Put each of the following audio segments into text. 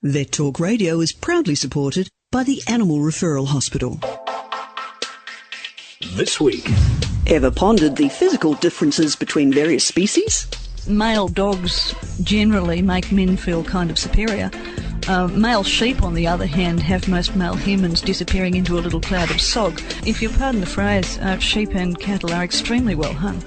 VETtalk Radio is proudly supported by the Animal Referral Hospital. This week. Ever pondered the physical differences between various species? Male dogs generally make men feel kind of superior. Male sheep, on the other hand, have most male humans disappearing into a little cloud of sog. If you'll pardon the phrase, sheep and cattle are extremely well hung.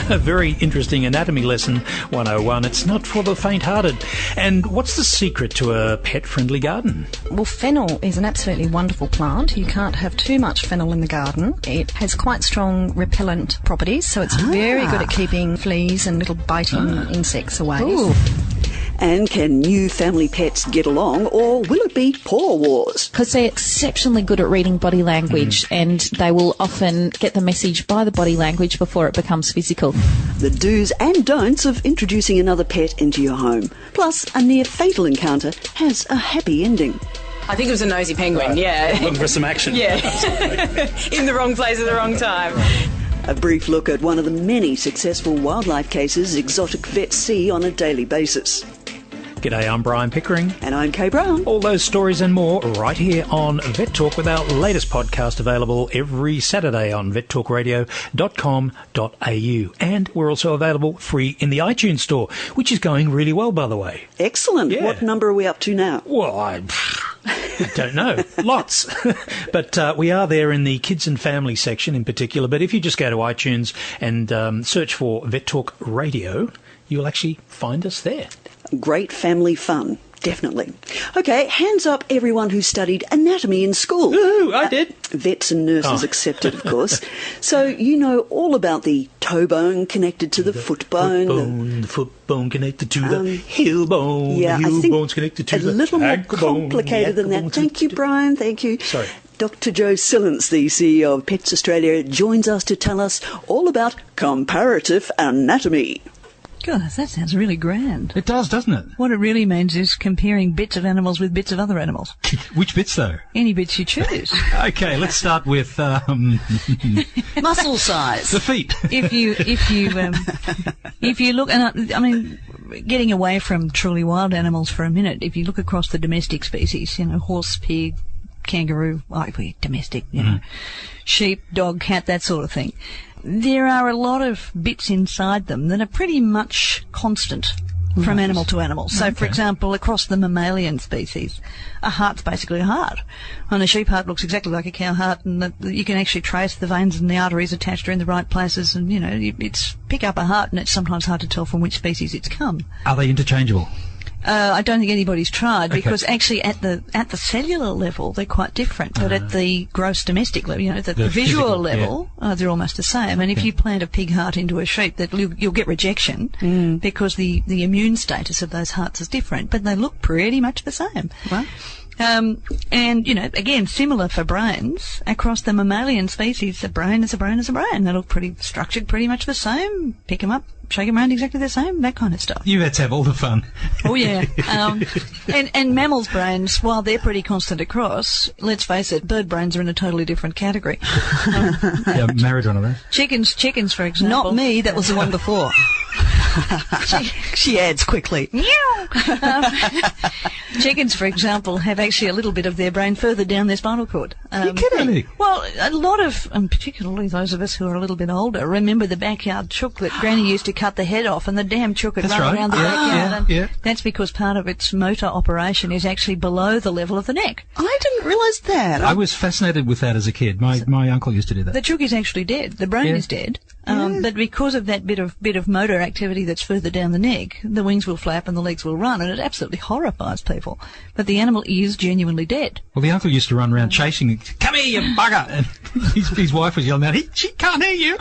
A very interesting anatomy lesson 101. It's not for the faint-hearted. And what's the secret to a pet-friendly garden? Well, fennel is an absolutely wonderful plant. You can't have too much fennel in the garden. It has quite strong repellent properties, so it's very good at keeping fleas and little biting insects away. Ooh. And can new family pets get along, or will it be paw wars? Because they're exceptionally good at reading body language, and they will often get the message by the body language before it becomes physical. The do's and don'ts of introducing another pet into your home. Plus, a near-fatal encounter has a happy ending. I think it was a nosy penguin, yeah. Looking for some action. Yeah. In the wrong place at the wrong time. A brief look at one of the many successful wildlife cases exotic vets see on a daily basis. G'day, I'm Brian Pickering. And I'm Kay Brown. All those stories and more right here on VETtalk, with our latest podcast available every Saturday on vettalkradio.com.au. And we're also available free in the iTunes store, which is going really well, by the way. Excellent. Yeah. What number are we up to now? Well, I don't know. Lots. But we are there in the kids and family section in particular. But if you just go to iTunes and search for VETtalk Radio, you'll actually find us there. Great family fun, definitely. Okay, hands up everyone who studied anatomy in school. Ooh, I did. Vets and nurses accepted, of course. So you know all about the toe bone connected to the foot bone. The foot bone connected to the heel bone. Yeah, the heel I think bone's connected to the a little more ankle bone. complicated than that. Thank you, Brian. Thank you. Sorry. Dr. Joe Sillence, the CEO of Pets Australia, joins us to tell us all about comparative anatomy. God, that sounds really grand. It does, doesn't it? What it really means is comparing bits of animals with bits of other animals. Which bits, though? Any bits you choose. Okay, let's start with Muscle size. the feet. If you look, and I mean, getting away from truly wild animals for a minute, if you look across the domestic species, you know, horse, pig, kangaroo, domestic, you know, sheep, dog, cat, that sort of thing. There are a lot of bits inside them that are pretty much constant from animal to animal. So, for example, across the mammalian species, a heart's basically a heart. And a sheep heart looks exactly like a cow heart, and you can actually trace the veins and the arteries attached are in the right places, and, you know, it's pick up a heart, and it's sometimes hard to tell from which species it's come. Are they interchangeable? I don't think anybody's tried, because actually at the cellular level they're quite different, but at the gross domestic level, you know, the visual physical, level, they're almost the same. And if you plant a pig heart into a sheep, that you'll get rejection because the immune status of those hearts is different, but they look pretty much the same. Well. And, you know, again, similar for brains. Across the mammalian species, a brain is a brain is a brain. They look pretty structured, pretty much the same. Pick them up, shake them around exactly the same, that kind of stuff. You vets have all the fun. Oh, yeah. And mammals' brains, while they're pretty constant across, let's face it, bird brains are in a totally different category. Yeah, married one of those. Chickens, for example. Not me, that was the one before. She adds quickly. Chickens, for example, have actually a little bit of their brain further down their spinal cord. You're kidding? Well, a lot of, and particularly those of us who are a little bit older, remember the backyard chook that Granny used to cut the head off, and the damn chook would run around the backyard. Yeah. That's because part of its motor operation is actually below the level of the neck. I didn't realise that. I was fascinated with that as a kid. My uncle used to do that. The chook is actually dead. The brain is dead. But because of that bit of motor activity that's further down the neck, the wings will flap and the legs will run, and it absolutely horrifies people. But the animal is genuinely dead. Well, the uncle used to run around chasing, "Come here, you bugger!" And his wife was yelling out, "She can't hear you."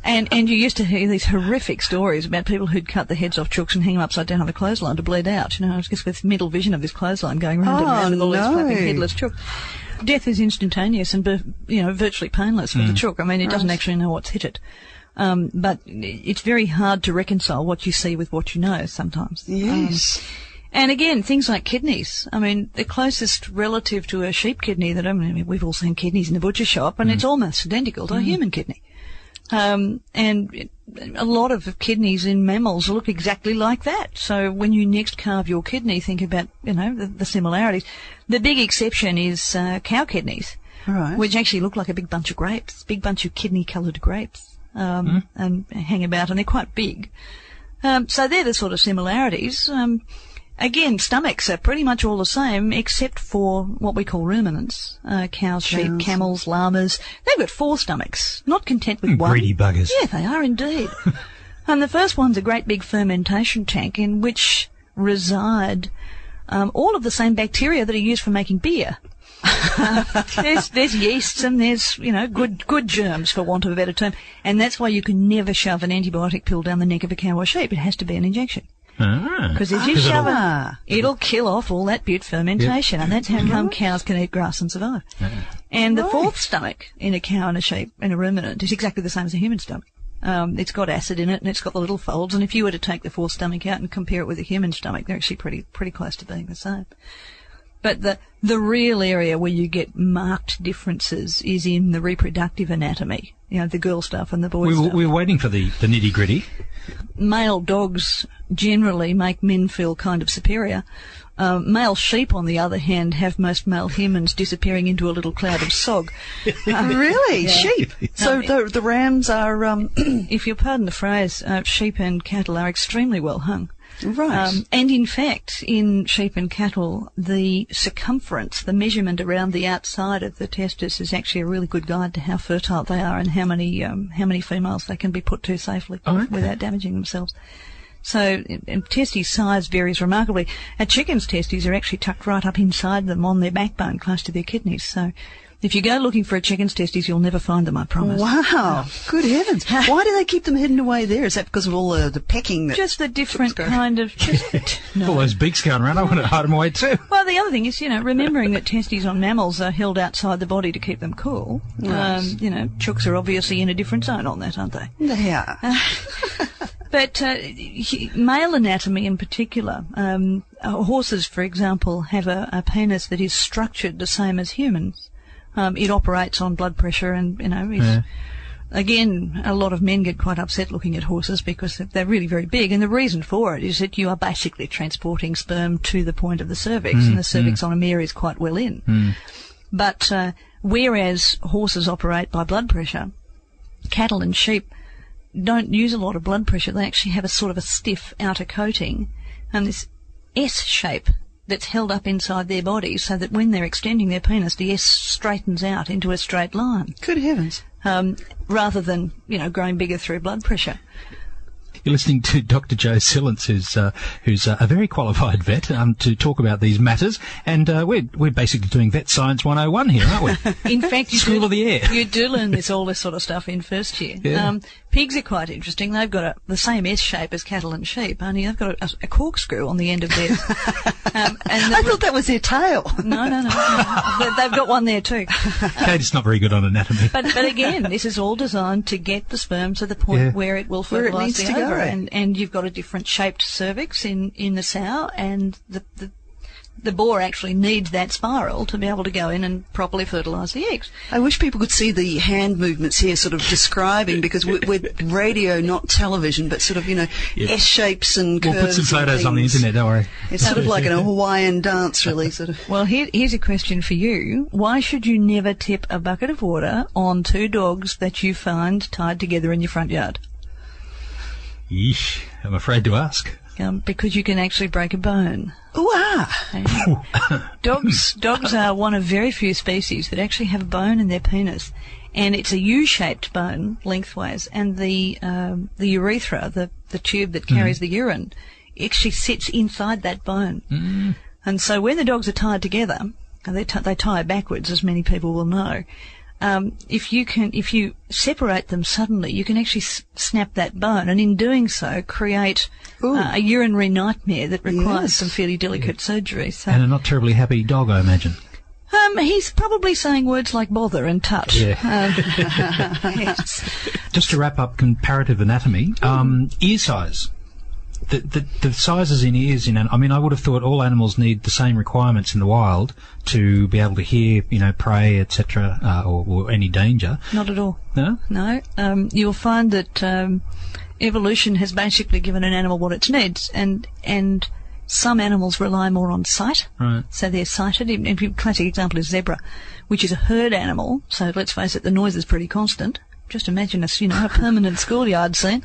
And you used to hear these horrific stories about people who'd cut the heads off chooks and hang them upside down on a clothesline to bleed out. You know, I was just with middle vision of this clothesline going round and round with all these flapping headless chooks. Death is instantaneous and, virtually painless for the chook. I mean, it doesn't actually know what's hit it. But it's very hard to reconcile what you see with what you know sometimes. Yes. And again, things like kidneys. I mean, the closest relative to a sheep kidney we've all seen kidneys in the butcher shop, and it's almost identical to a human kidney. And a lot of kidneys in mammals look exactly like that. So when you next carve your kidney, think about, the similarities. The big exception is cow kidneys, Right. which actually look like a big bunch of grapes, big bunch of kidney-coloured grapes, and hang about, and they're quite big. So they're the sort of similarities. Again, stomachs are pretty much all the same, except for what we call ruminants. Cows, sheep, camels, llamas. They've got 4 stomachs, not content with one. Greedy buggers. Yeah, they are indeed. And the first one's a great big fermentation tank in which reside all of the same bacteria that are used for making beer. There's yeasts and there's, good germs, for want of a better term. And that's why you can never shove an antibiotic pill down the neck of a cow or sheep. It has to be an injection. Because if you shove it, it'll kill off all that bute fermentation, and that's how come cows can eat grass and survive. And the 4th stomach in a cow and a sheep and a ruminant is exactly the same as a human stomach. It's got acid in it, and it's got the little folds, and if you were to take the 4th stomach out and compare it with a human stomach, they're actually pretty close to being the same. But the real area where you get marked differences is in the reproductive anatomy, the girl stuff and the boy stuff. We were waiting for the nitty-gritty. Male dogs generally make men feel kind of superior. Male sheep, on the other hand, have most male humans disappearing into a little cloud of sog. Really? Sheep? So the rams are... if you'll pardon the phrase, sheep and cattle are extremely well hung. Right. And in fact, in sheep and cattle, the circumference, the measurement around the outside of the testis, is actually a really good guide to how fertile they are and how many females they can be put to safely without damaging themselves. So testes size varies remarkably. A chicken's testes are actually tucked right up inside them on their backbone, close to their kidneys. So if you go looking for a chicken's testes, you'll never find them, I promise. Wow. Good heavens. Why do they keep them hidden away there? Is that because of all the pecking? Just the different kind of... All those beaks going around, I want to hide them away too. Well, the other thing is, remembering that testes on mammals are held outside the body to keep them cool. Right. Chooks are obviously in a different zone on that, aren't they? They are. But male anatomy in particular, horses, for example, have a penis that is structured the same as humans. It operates on blood pressure and, again, a lot of men get quite upset looking at horses because they're really very big, and the reason for it is that you are basically transporting sperm to the point of the cervix, and the cervix on a mare is quite well in. But whereas horses operate by blood pressure, cattle and sheep don't use a lot of blood pressure. They actually have a sort of a stiff outer coating and this S shape that's held up inside their body so that when they're extending their penis, the S straightens out into a straight line. Good heavens. Rather than, growing bigger through blood pressure. You're listening to Dr. Joe Sillance, who's a very qualified vet, to talk about these matters, and we're basically doing Vet Science 101 here, aren't we? In fact, School of the Air. You do learn all this sort of stuff in first year. Yeah. Pigs are quite interesting. They've got the same S shape as cattle and sheep, only they've got a corkscrew on the end of theirs. I thought that was their tail. No. They've got one there too. Kate's not very good on anatomy. But again, this is all designed to get the sperm to the point where it will fertilise the ova. And you've got a different shaped cervix in the sow, and the boar actually needs that spiral to be able to go in and properly fertilise the eggs. I wish people could see the hand movements here sort of describing, because we're radio, not television, but sort of, S shapes and curves. We'll put some photos on the internet, don't worry. It's sort of like a Hawaiian dance, really, sort of. Well, here's a question for you. Why should you never tip a bucket of water on 2 dogs that you find tied together in your front yard? Yeesh, I'm afraid to ask. Because you can actually break a bone. Dogs are one of very few species that actually have a bone in their penis, and it's a U-shaped bone lengthways, and the urethra, the tube that carries the urine, actually sits inside that bone. And so when the dogs are tied together, and they tie backwards, as many people will know. If you separate them suddenly, you can actually snap that bone, and in doing so, create a urinary nightmare that requires some fairly delicate surgery. So, and a not terribly happy dog, I imagine. He's probably saying words like bother and tut. Yeah. Yes. Just to wrap up comparative anatomy, ear size. the sizes in ears I mean, I would have thought all animals need the same requirements in the wild to be able to hear, prey, etc., or any danger. Not at all. No? No. You'll find that evolution has basically given an animal what it needs, and some animals rely more on sight. Right. So they're sighted. A classic example is zebra, which is a herd animal. So let's face it, the noise is pretty constant. Just imagine a permanent schoolyard scene.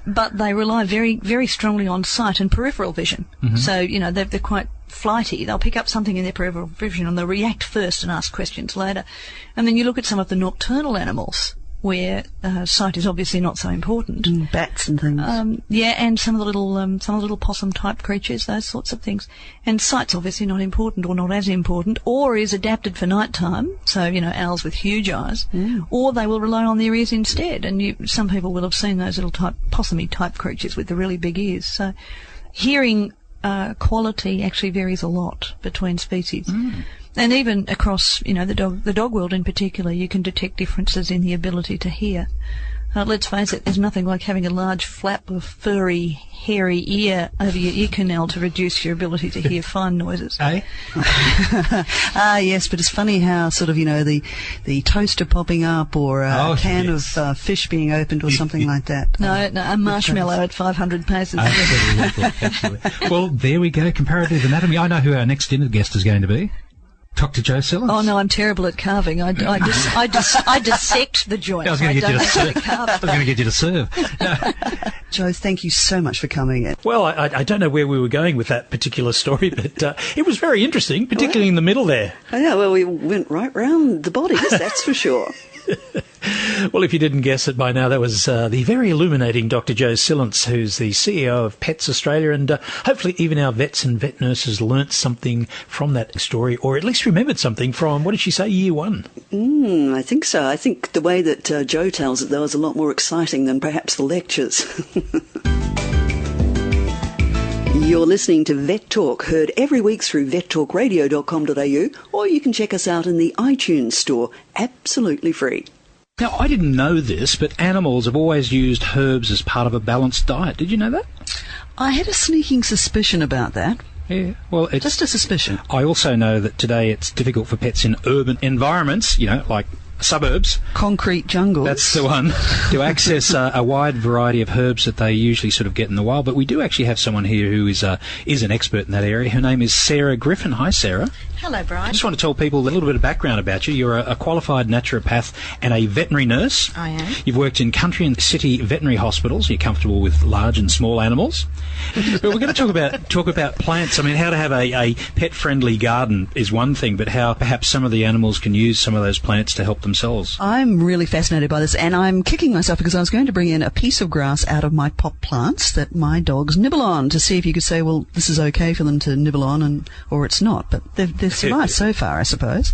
But they rely very, very strongly on sight and peripheral vision. Mm-hmm. So, they're quite flighty. They'll pick up something in their peripheral vision and they'll react first and ask questions later. And then you look at some of the nocturnal animals where sight is obviously not so important. Bats and things. And some of the little possum-type creatures, those sorts of things. And sight's obviously not important, or not as important, or is adapted for nighttime. So owls with huge eyes, or they will rely on their ears instead. And some people will have seen those little possum-type creatures with the really big ears. So hearing quality actually varies a lot between species. And even across, the dog world in particular, you can detect differences in the ability to hear. Let's face it, there's nothing like having a large flap of furry, hairy ear over your ear canal to reduce your ability to hear fine noises. Eh? Yes, but it's funny how sort of, the toaster popping up or a can of fish being opened or something like that. No, a marshmallow at 500 paces. Absolutely. Well, there we go, comparative anatomy. I know who our next dinner guest is going to be. Dr. Joe Sillins. Oh no, I'm terrible at carving. I dissect the joint. I was going to get you to serve. No. Joe, thank you so much for coming in. Well, I don't know where we were going with that particular story, but it was very interesting, particularly in the middle there. Oh, yeah, well, we went right round the bodies, that's for sure. Well, if you didn't guess it by now, that was the very illuminating Dr. Joe Sillins, who's the CEO of Pets Australia, and hopefully even our vets and vet nurses learnt something from that story, or at least remembered something from, what did she say, year one? I think so. I think the way that Joe tells it, though, is a lot more exciting than perhaps the lectures. You're listening to Vet Talk, heard every week through vettalkradio.com.au, or you can check us out in the iTunes store, absolutely free. Now, I didn't know this, but animals have always used herbs as part of a balanced diet. Did you know that? I had a sneaking suspicion about that. Yeah, well, it's just a suspicion. I also know that today it's difficult for pets in urban environments, like suburbs. Concrete jungles. That's the one. To access a wide variety of herbs that they usually sort of get in the wild. But we do actually have someone here who is an expert in that area. Her name is Sarah Griffin. Hi, Sarah. Hello, Brian. I just want to tell people a little bit of background about you. You're a qualified naturopath and a veterinary nurse. I am. You've worked in country and city veterinary hospitals. You're comfortable with large and small animals. But we're going to talk about plants. I mean, how to have a pet-friendly garden is one thing, but how perhaps some of the animals can use some of those plants to help themselves. I'm really fascinated by this, and I'm kicking myself because I was going to bring in a piece of grass out of my pot plants that my dogs nibble on to see if you could say, well, this is okay for them to nibble on, or it's not. But they've survived so far, I suppose.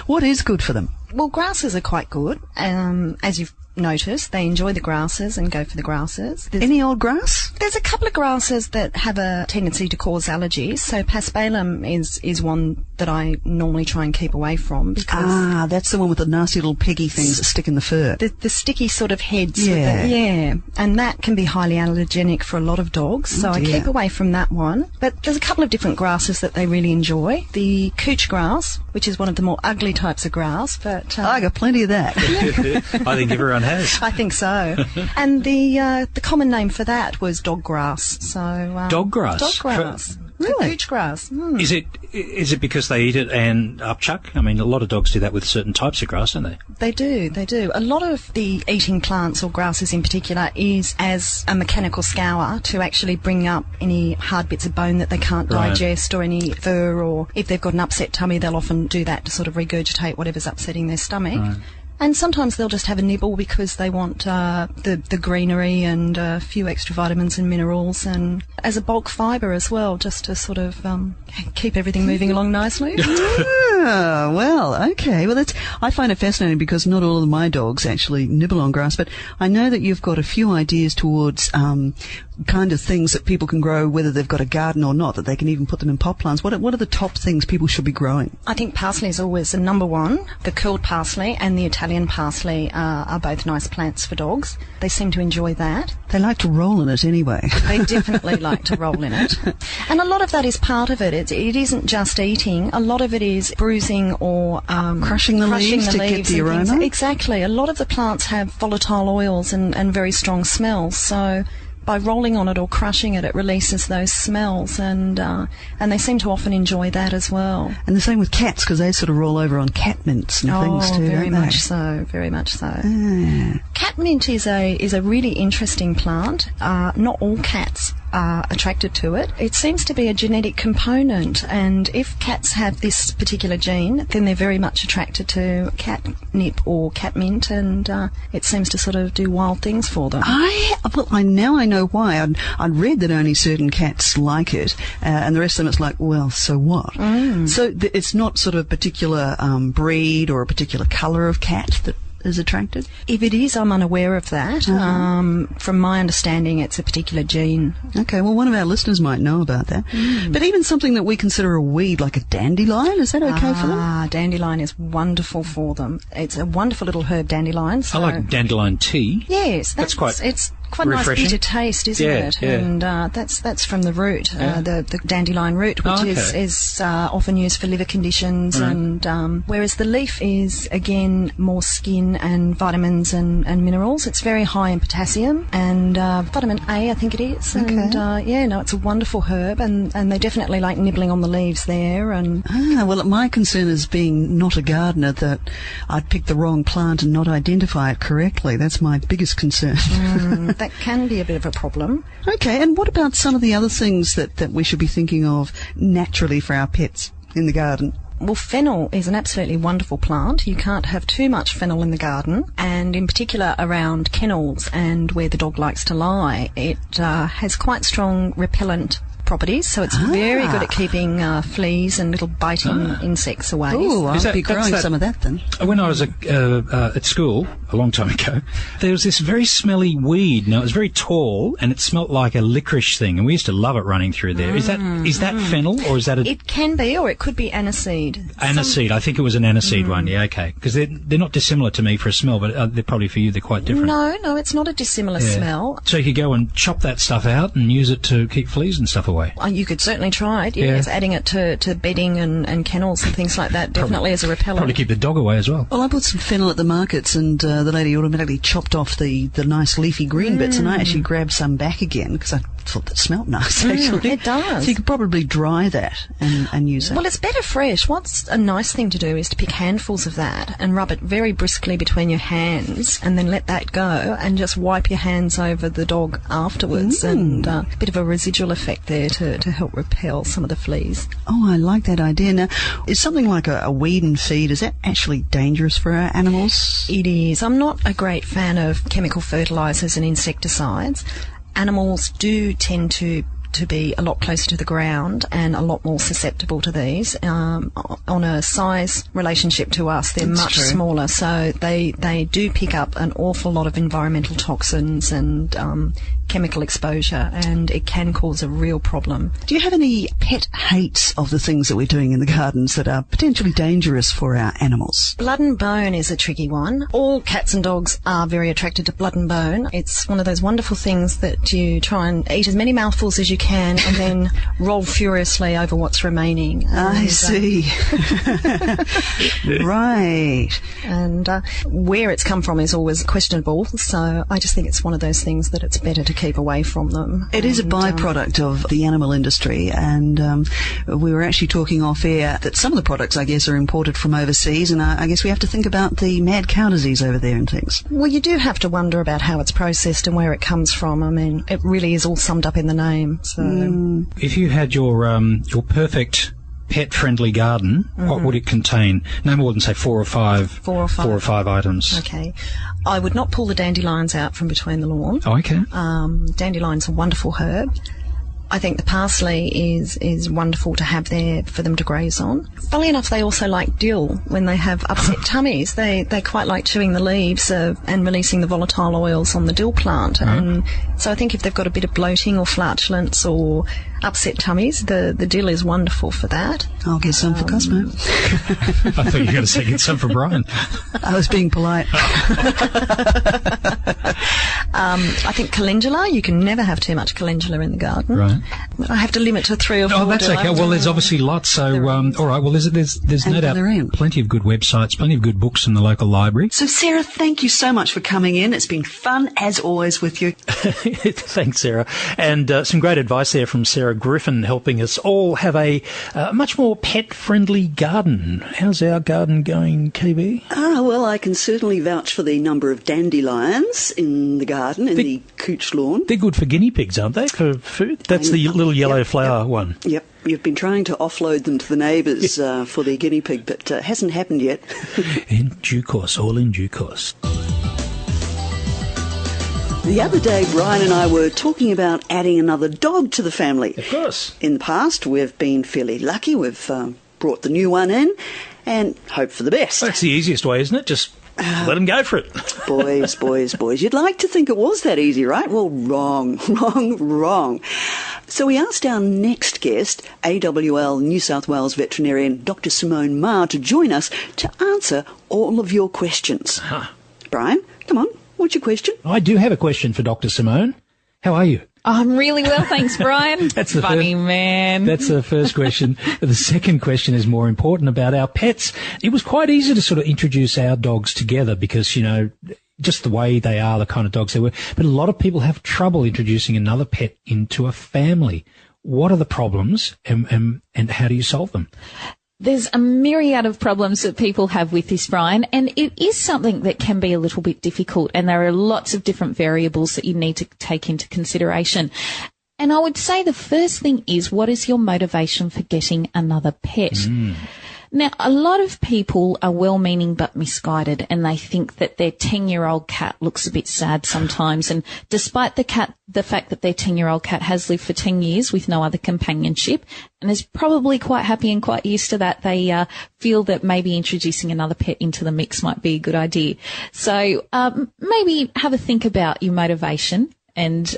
What is good for them? Well, grasses are quite good. As you've noticed, they enjoy the grasses and go for the grasses. Any old grass? There's a couple of grasses that have a tendency to cause allergies. So paspalum is one that I normally try and keep away from. Because that's the one with the nasty little peggy things that stick in the fur. The sticky sort of heads. Yeah. And that can be highly allergenic for a lot of dogs. So I keep away from that one. But there's a couple of different grasses that they really enjoy. The couch grass, which is one of the more ugly types of grass, but I got plenty of that. I think everyone has. I think so. And the common name for that was dog grass. So dog grass. Dog grass. Really? Couch grass. Is it because they eat it and upchuck? I mean, a lot of dogs do that with certain types of grass, don't they? They do. A lot of the eating plants or grasses in particular is as a mechanical scour to actually bring up any hard bits of bone that they can't digest, or any fur, or if they've got an upset tummy, they'll often do that to sort of regurgitate whatever's upsetting their stomach. Right. And sometimes they'll just have a nibble because they want the greenery and a few extra vitamins and minerals, and as a bulk fibre as well, just to sort of keep everything moving along nicely. Ah, well, okay. Well, I find it fascinating because not all of my dogs actually nibble on grass, but I know that you've got a few ideas towards kind of things that people can grow, whether they've got a garden or not, that they can even put them in pot plants. What are the top things people should be growing? I think parsley is always the number one. The curled parsley and the Italian parsley are both nice plants for dogs. They seem to enjoy that. They like to roll in it anyway. They definitely like to roll in it. And a lot of that is part of it. It isn't just eating. A lot of it is bruising or crushing the leaves to get the aroma. Exactly. A lot of the plants have volatile oils and very strong smells. So by rolling on it or crushing it, it releases those smells, and they seem to often enjoy that as well. And the same with cats, because they sort of roll over on cat mints and things too. Very don't they? much so. Very much so. Ah. Cat mint is a really interesting plant. Not all cats are attracted to it. It seems to be a genetic component, and if cats have this particular gene, then they're very much attracted to catnip or cat mint, and it seems to sort of do wild things for them. I know why. I'd read that only certain cats like it, and the rest of them it's like, well, so what? So it's not sort of a particular breed or a particular colour of cat that is attracted? If it is, I'm unaware of that. From my understanding, it's a particular gene. Okay, well, one of our listeners might know about that. But even something that we consider a weed, like a dandelion, is that okay for them? Dandelion is wonderful for them. It's a wonderful little herb, dandelion. So I like dandelion tea. Yes, that's quite it's quite refreshing. Nice bitter taste, isn't it? Yeah. And that's from the root, the dandelion root, which is often used for liver conditions, and whereas the leaf is again more skin and vitamins and minerals. It's very high in potassium and vitamin A, I think it is. Okay. And it's a wonderful herb, and they definitely like nibbling on the leaves there. And well, my concern is being not a gardener that I'd pick the wrong plant and not identify it correctly. That's my biggest concern. That can be a bit of a problem. Okay, and what about some of the other things that we should be thinking of naturally for our pets in the garden? Well, fennel is an absolutely wonderful plant. You can't have too much fennel in the garden, and in particular around kennels and where the dog likes to lie. It has quite strong repellent properties, so it's very good at keeping fleas and little biting insects away. Oh, I'll be growing some of that then. When I was at school a long time ago, there was this very smelly weed. Now, it was very tall and it smelt like a licorice thing, and we used to love it running through there. Is that fennel, or is that a... It can be, or it could be aniseed. Aniseed. I think it was an aniseed one. Yeah, okay. Because they're not dissimilar to me for a smell, but they're probably for you they're quite different. No, it's not a dissimilar smell. So you could go and chop that stuff out and use it to keep fleas and stuff away. You could certainly try it, yes. Adding it to bedding and kennels and things like that definitely as a repellent. Probably keep the dog away as well. Well, I bought some fennel at the markets, and the lady automatically chopped off the nice leafy green bits, and I actually grabbed some back again because I thought that smelled nice, actually. It does. So you could probably dry that and use it. Well, it's better fresh. What's a nice thing to do is to pick handfuls of that and rub it very briskly between your hands, and then let that go and just wipe your hands over the dog afterwards, and a bit of a residual effect there to help repel some of the fleas. Oh, I like that idea. Now, is something like a weed and feed, is that actually dangerous for our animals? It is. I'm not a great fan of chemical fertilisers and insecticides. Animals do tend to be a lot closer to the ground and a lot more susceptible to these. On a size relationship to us, they're That's much true. smaller, so they do pick up an awful lot of environmental toxins and chemical exposure, and it can cause a real problem. Do you have any pet hates of the things that we're doing in the gardens that are potentially dangerous for our animals? Blood and bone is a tricky one. All cats and dogs are very attracted to blood and bone. It's one of those wonderful things that you try and eat as many mouthfuls as you can and then roll furiously over what's remaining. I see. Right. And where it's come from is always questionable, so I just think it's one of those things that it's better to keep away from them. It is a byproduct of the animal industry, and we were actually talking off air that some of the products, I guess, are imported from overseas, and I guess we have to think about the mad cow disease over there and things. Well, you do have to wonder about how it's processed and where it comes from. I mean, it really is all summed up in the name. So, If you had your perfect pet-friendly garden, what would it contain? No more than, say, four or five items. Okay. I would not pull the dandelions out from between the lawn. Oh, okay. Dandelion's a wonderful herb. I think the parsley is wonderful to have there for them to graze on. Funnily enough, they also like dill when they have upset tummies. They quite like chewing the leaves and releasing the volatile oils on the dill plant. And so I think if they've got a bit of bloating or flatulence or upset tummies, the dill is wonderful for that. I'll get some for Cosmo. I thought you were going to say get some for Brian. I was being polite. I think calendula, you can never have too much calendula in the garden. Right. I have to limit to 3 or 4. Oh, that's okay. Well, there's obviously lots. So, all right. Well, there's no doubt plenty of good websites, plenty of good books in the local library. So, Sarah, thank you so much for coming in. It's been fun, as always, with you. Thanks, Sarah. And some great advice there from Sarah Griffin, helping us all have a much more pet-friendly garden. How's our garden going, KB? Well, I can certainly vouch for the number of dandelions in the garden, in the couch lawn. They're good for guinea pigs, aren't they, for food? That's the little yellow flower one. Yep. You've been trying to offload them to the neighbours for their guinea pig, but hasn't happened yet. In due course, all in due course. The other day, Brian and I were talking about adding another dog to the family. Of course. In the past, we've been fairly lucky. We've brought the new one in and hope for the best. That's the easiest way, isn't it? Just let them go for it. Boys. You'd like to think it was that easy, right? Well, wrong. So we asked our next guest, AWL New South Wales veterinarian Dr. Simone Ma, to join us to answer all of your questions. Brian, come on. What's your question? I do have a question for Dr. Simone. How are you? I'm really well, thanks, Brian. That's the funny man. That's the first question. The second question is more important, about our pets. It was quite easy to sort of introduce our dogs together because, just the way they are, the kind of dogs they were. But a lot of people have trouble introducing another pet into a family. What are the problems and how do you solve them? There's a myriad of problems that people have with this, Brian, and it is something that can be a little bit difficult, and there are lots of different variables that you need to take into consideration. And I would say the first thing is, what is your motivation for getting another pet? Now, a lot of people are well-meaning but misguided, and they think that their 10-year-old cat looks a bit sad sometimes. And despite the fact that their 10-year-old cat has lived for 10 years with no other companionship and is probably quite happy and quite used to that, they feel that maybe introducing another pet into the mix might be a good idea. So maybe have a think about your motivation, and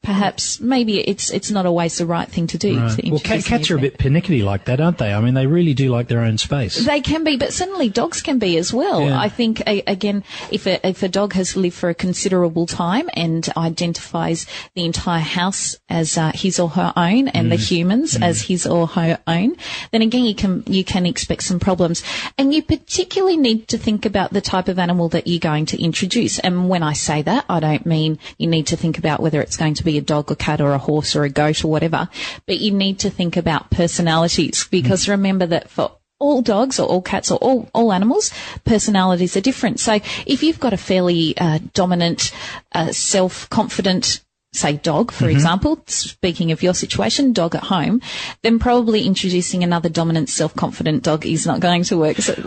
perhaps maybe it's not always the right thing to do. Right. Well, cats are a bit pernickety like that, aren't they? I mean, they really do like their own space. They can be, but certainly dogs can be as well. Yeah. I think, again, if a dog has lived for a considerable time and identifies the entire house as his or her own and the humans as his or her own, then again you can expect some problems. And you particularly need to think about the type of animal that you're going to introduce. And when I say that, I don't mean you need to think about whether it's going to be a dog or cat or a horse or a goat or whatever, but you need to think about personalities, because remember that for all dogs or all cats or all animals, personalities are different. So if you've got a fairly dominant, self-confident, say dog, for example, speaking of your situation, dog at home, then probably introducing another dominant, self-confident dog is not going to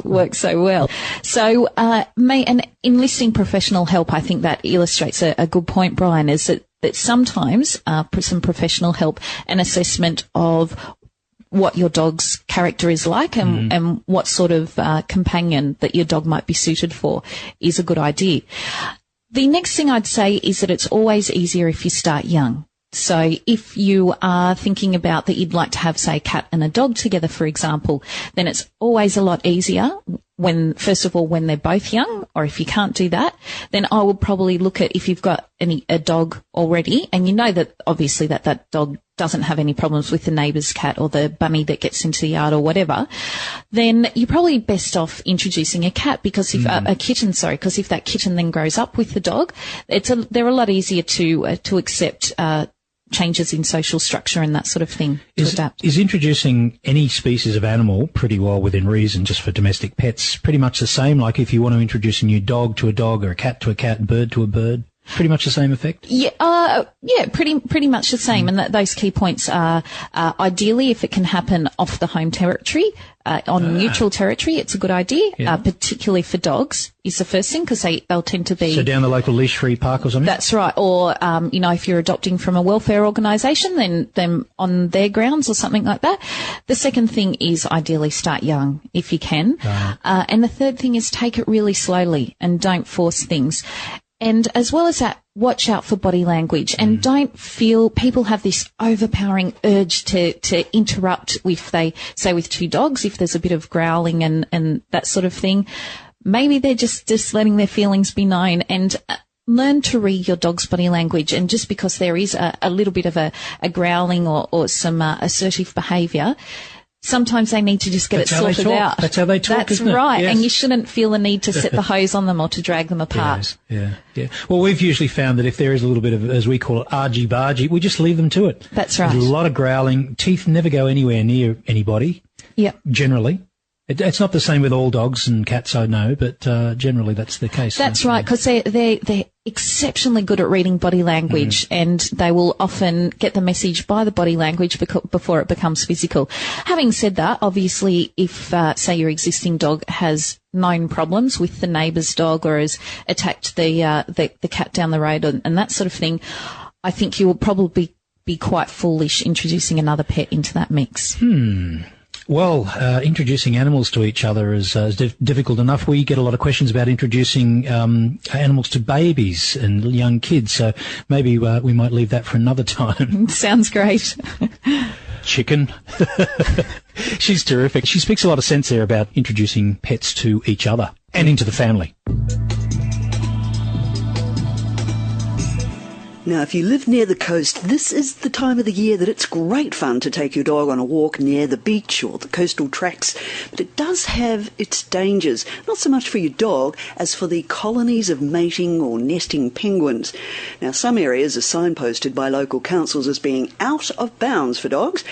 work so well. So, and enlisting professional help, I think that illustrates a good point, Brian, is that sometimes some professional help and assessment of what your dog's character is like and what sort of companion that your dog might be suited for is a good idea. The next thing I'd say is that it's always easier if you start young. So if you are thinking about that you'd like to have, say, a cat and a dog together, for example, then it's always a lot easier first of all, when they're both young, or if you can't do that, then I would probably look at if you've got a dog already and you know that obviously that dog doesn't have any problems with the neighbour's cat or the bunny that gets into the yard or whatever, then you're probably best off introducing a cat, because if a kitten, because if that kitten then grows up with the dog, they're a lot easier to accept changes in social structure and that sort of thing to adapt. Is introducing any species of animal, pretty well within reason, just for domestic pets, pretty much the same? Like if you want to introduce a new dog to a dog or a cat to a cat, bird to a bird? Pretty much the same effect? Yeah, pretty much the same. And those key points are, ideally, if it can happen off the home territory, on neutral territory, it's a good idea, particularly for dogs, is the first thing, because they'll tend to be... So down the local leash-free park or something? That's right. Or, if you're adopting from a welfare organisation, then on their grounds or something like that. The second thing is ideally start young, if you can. And the third thing is take it really slowly and don't force things. And as well as that, watch out for body language and don't feel people have this overpowering urge to interrupt if they, say with two dogs, if there's a bit of growling and that sort of thing. Maybe they're just letting their feelings be known, and learn to read your dog's body language. And just because there is a little bit of a growling or some assertive behaviour, sometimes they need to just get it sorted out. That's how they talk, That's isn't it? right. Yes. And you shouldn't feel the need to set the hose on them or to drag them apart. Yes. Yeah. Well, we've usually found that if there is a little bit of, as we call it, argy-bargy, we just leave them to it. That's right. There's a lot of growling. Teeth never go anywhere near anybody. Yep. Generally. It's not the same with all dogs and cats, I know, but generally that's the case. That's right, because they're exceptionally good at reading body language, and they will often get the message by the body language before it becomes physical. Having said that, obviously, if, say, your existing dog has known problems with the neighbour's dog or has attacked the cat down the road and that sort of thing, I think you will probably be quite foolish introducing another pet into that mix. Well, introducing animals to each other is difficult enough. We get a lot of questions about introducing animals to babies and young kids, so maybe we might leave that for another time. Sounds great. Chicken. She's terrific. She speaks a lot of sense there about introducing pets to each other and into the family. Now, if you live near the coast, this is the time of the year that it's great fun to take your dog on a walk near the beach or the coastal tracks. But it does have its dangers, not so much for your dog as for the colonies of mating or nesting penguins. Now, some areas are signposted by local councils as being out of bounds for dogs.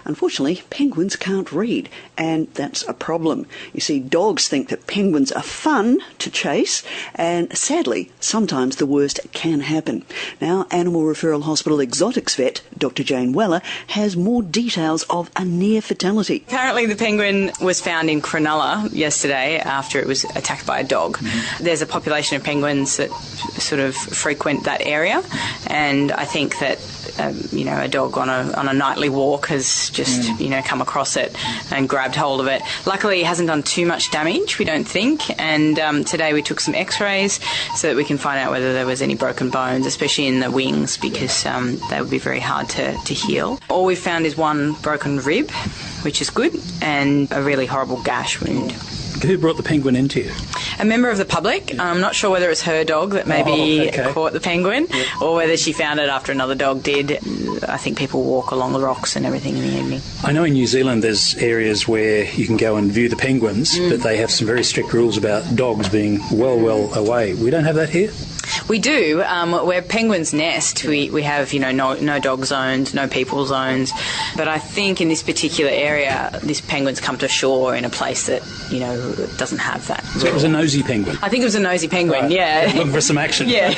Unfortunately, penguins can't read, and that's a problem. You see, dogs think that penguins are fun to chase, and sadly, sometimes the worst can happen. Now, Animal Referral Hospital exotics vet, Dr. Jane Weller, has more details of a near fatality. Apparently the penguin was found in Cronulla yesterday after it was attacked by a dog. There's a population of penguins that sort of frequent that area, and I think that a dog on a nightly walk has just, come across it and grabbed hold of it. Luckily, it hasn't done too much damage, we don't think, and today we took some x-rays so that we can find out whether there was any broken bones, especially in the wings, because they would be very hard to heal. All we've found is one broken rib, which is good, and a really horrible gash wound. Who brought the penguin into you? A member of the public. I'm not sure whether it's her dog that maybe caught the penguin or whether she found it after another dog did. I think people walk along the rocks and everything in the evening. I know in New Zealand there's areas where you can go and view the penguins, but they have some very strict rules about dogs being well away. We don't have that here? We do. Where penguins nest, we have, no dog zones, no people zones. But I think in this particular area, this penguin's come to shore in a place that, doesn't have that. So it was a nosy penguin? I think it was a nosy penguin, right. yeah. Looking for some action. Yeah.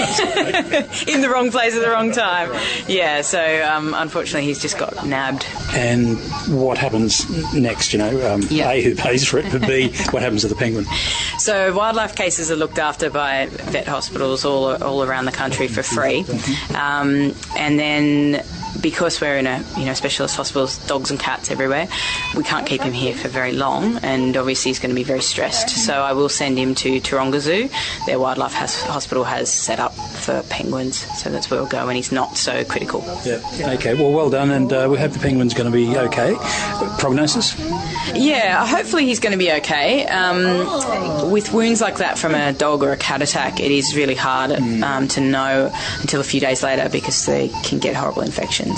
In the wrong place at the wrong time. Yeah, so unfortunately he's just got nabbed. And what happens next, A, who pays for it, but B, what happens to the penguin? So wildlife cases are looked after by vet hospitals all around the country for free. And then because we're in a specialist hospitals, dogs and cats everywhere, we can't keep him here for very long, and obviously he's going to be very stressed. So I will send him to Taronga Zoo. Their wildlife hospital has set up for penguins, so that's where we'll go when he's not so critical. Yeah. Okay, well done, and we hope the penguin's going to be okay. Prognosis? Yeah, hopefully he's going to be okay. With wounds like that from a dog or a cat attack, it is really hard to know until a few days later because they can get horrible infections.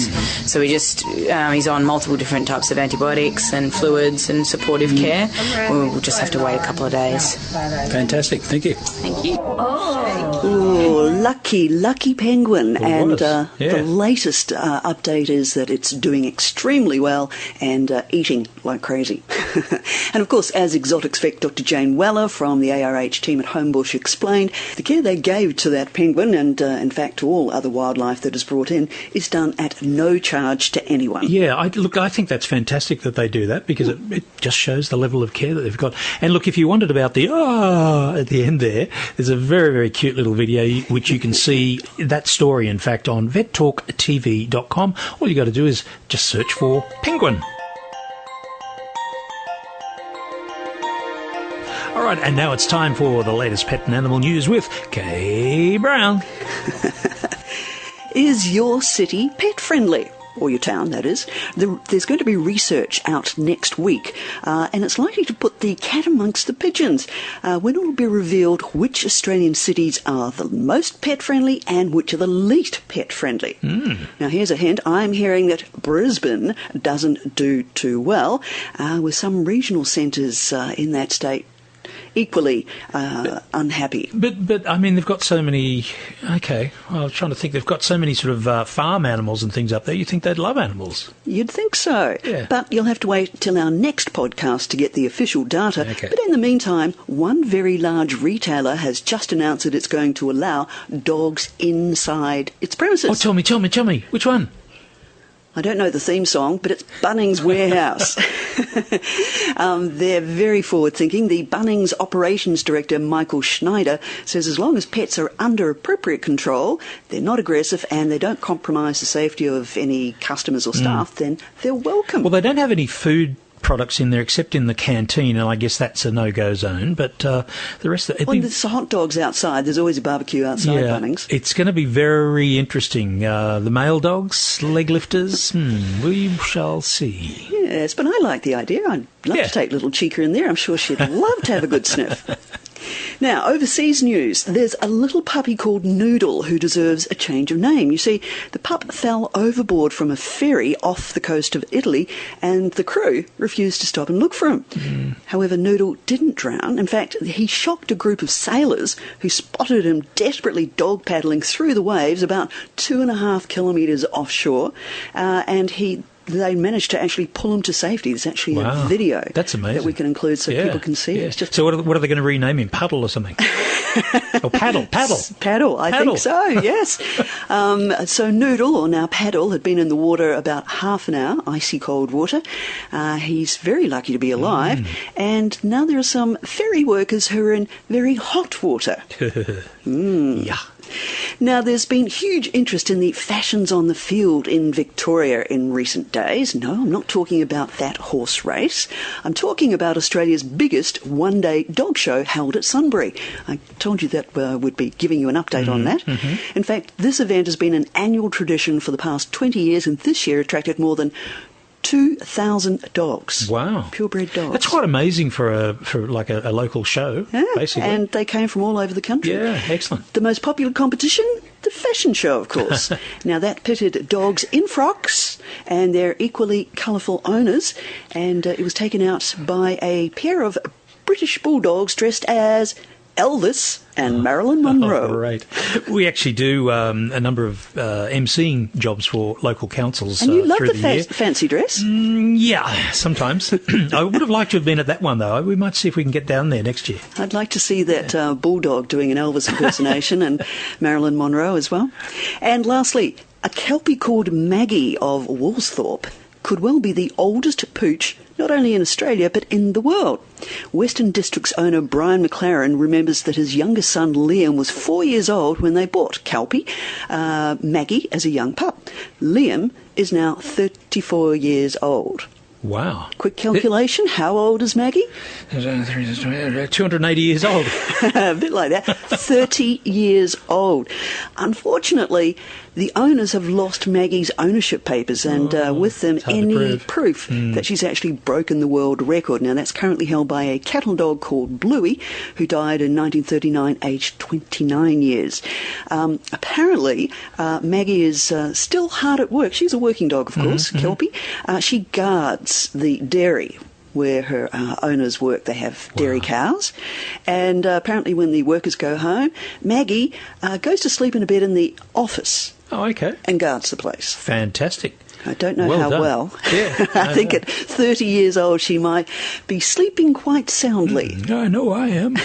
So he's on multiple different types of antibiotics and fluids and supportive care. We'll just have to wait a couple of days. Fantastic, thank you. Thank you. Oh, lucky penguin. And the latest update is that it's doing extremely well and eating like crazy. crazy. And of course, as exotics vet Dr. Jane Weller from the ARH team at Homebush explained, the care they gave to that penguin and in fact to all other wildlife that is brought in is done at no charge to anyone. Yeah, I think that's fantastic that they do that, because it just shows the level of care that they've got. And look, if you wondered about the at the end there's a very, very cute little video which you can see that story, in fact, on VETtalktv.com. All you got to do is just search for penguin. All right, and now it's time for the latest pet and animal news with Kay Brown. Is your city pet friendly? Or your town, that is. There's going to be research out next week, and it's likely to put the cat amongst the pigeons when it will be revealed which Australian cities are the most pet-friendly and which are the least pet-friendly. Now, here's a hint. I'm hearing that Brisbane doesn't do too well, with some regional centres in that state equally unhappy. But I mean, they've got so many. Okay, well, I was trying to think. They've got so many sort of farm animals and things up there. You think they'd love animals? You'd think so. Yeah. But you'll have to wait till our next podcast to get the official data. Okay. But in the meantime, one very large retailer has just announced that it's going to allow dogs inside its premises. Oh, tell me, which one? I don't know the theme song, but it's Bunnings Warehouse. They're very forward-thinking. The Bunnings Operations Director, Michael Schneider, says as long as pets are under appropriate control, they're not aggressive and they don't compromise the safety of any customers or staff, then they're welcome. Well, they don't have any food products in there except in the canteen, and I guess that's a no-go zone, but the rest of it... Well, there's hot dogs outside. There's always a barbecue outside Bunnings. It's going to be very interesting. The male dogs, leg lifters, we shall see. Yes, but I like the idea. I'd love to take little Chica in there. I'm sure she'd love to have a good sniff. Now, overseas news. There's a little puppy called Noodle who deserves a change of name. You see, the pup fell overboard from a ferry off the coast of Italy, and the crew refused to stop and look for him. However, Noodle didn't drown. In fact, he shocked a group of sailors who spotted him desperately dog paddling through the waves about 2.5 kilometres offshore, and they managed to actually pull him to safety. There's actually a video That's amazing. that we can include so people can see it. It's just so what are they going to rename him? Puddle or something? Or Paddle? Paddle, I think so, yes. So Noodle, or now Paddle, had been in the water about half an hour, icy cold water. He's very lucky to be alive. And now there are some ferry workers who are in very hot water. Yeah. Now, there's been huge interest in the fashions on the field in Victoria in recent days. No, I'm not talking about that horse race. I'm talking about Australia's biggest one-day dog show held at Sunbury. I told you that would be giving you an update on that. In fact, this event has been an annual tradition for the past 20 years, and this year attracted more than 2,000 dogs. Wow. Purebred dogs. That's quite amazing for a local show, basically. And they came from all over the country. Yeah, excellent. The most popular competition? The fashion show, of course. Now, that pitted dogs in frocks and their equally colourful owners, and it was taken out by a pair of British bulldogs dressed as Elvis and Marilyn Monroe. Oh, right. We actually do a number of emceeing jobs for local councils and you love through the year. Fancy dress? Yeah, sometimes. I would have liked to have been at that one, though. We might see if we can get down there next year. I'd like to see that bulldog doing an Elvis impersonation and Marilyn Monroe as well. And lastly, a Kelpie called Maggie of Woolsthorpe could well be the oldest pooch not only in Australia but in the world. Western District's owner Brian McLaren remembers that his youngest son Liam was 4 years old when they bought Kelpie, Maggie, as a young pup. Liam is now 34 years old. Wow. Quick calculation, how old is Maggie? 280 years old. A bit like that. 30 years old. Unfortunately, the owners have lost Maggie's ownership papers and with them any proof that she's actually broken the world record. Now, that's currently held by a cattle dog called Bluey, who died in 1939, aged 29 years. Apparently, Maggie is still hard at work. She's a working dog, of course, Kelpie. She guards the dairy where her owners work. They have dairy cows. And apparently when the workers go home, Maggie goes to sleep in a bed in the office. Oh, okay. And guards the place. Fantastic. I don't know Well how done. well. Yeah, I think at 30 years old she might be sleeping quite soundly. I know I am.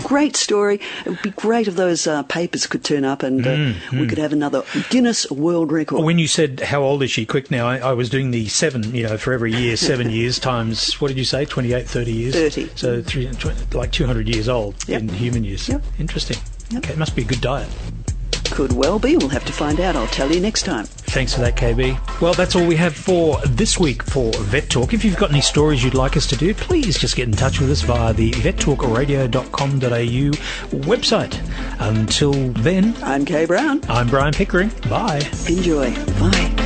Great story. It would be great if those papers could turn up and we could have another Guinness World Record. When you said how old is she, quick now, I was doing the 7, for every year, 7 years times, what did you say, 28, 30 years? 30. So like 200 years old Yep. in human years. Yep. Interesting. Yep. Okay, it must be a good diet. Could well be. We'll have to find out. I'll tell you next time. Thanks for that, KB. Well, that's all we have for this week for Vet Talk. If you've got any stories you'd like us to do, please just get in touch with us via the vettalkradio.com.au website. Until then, I'm Kay Brown. I'm Brian Pickering. Bye. Enjoy. Bye.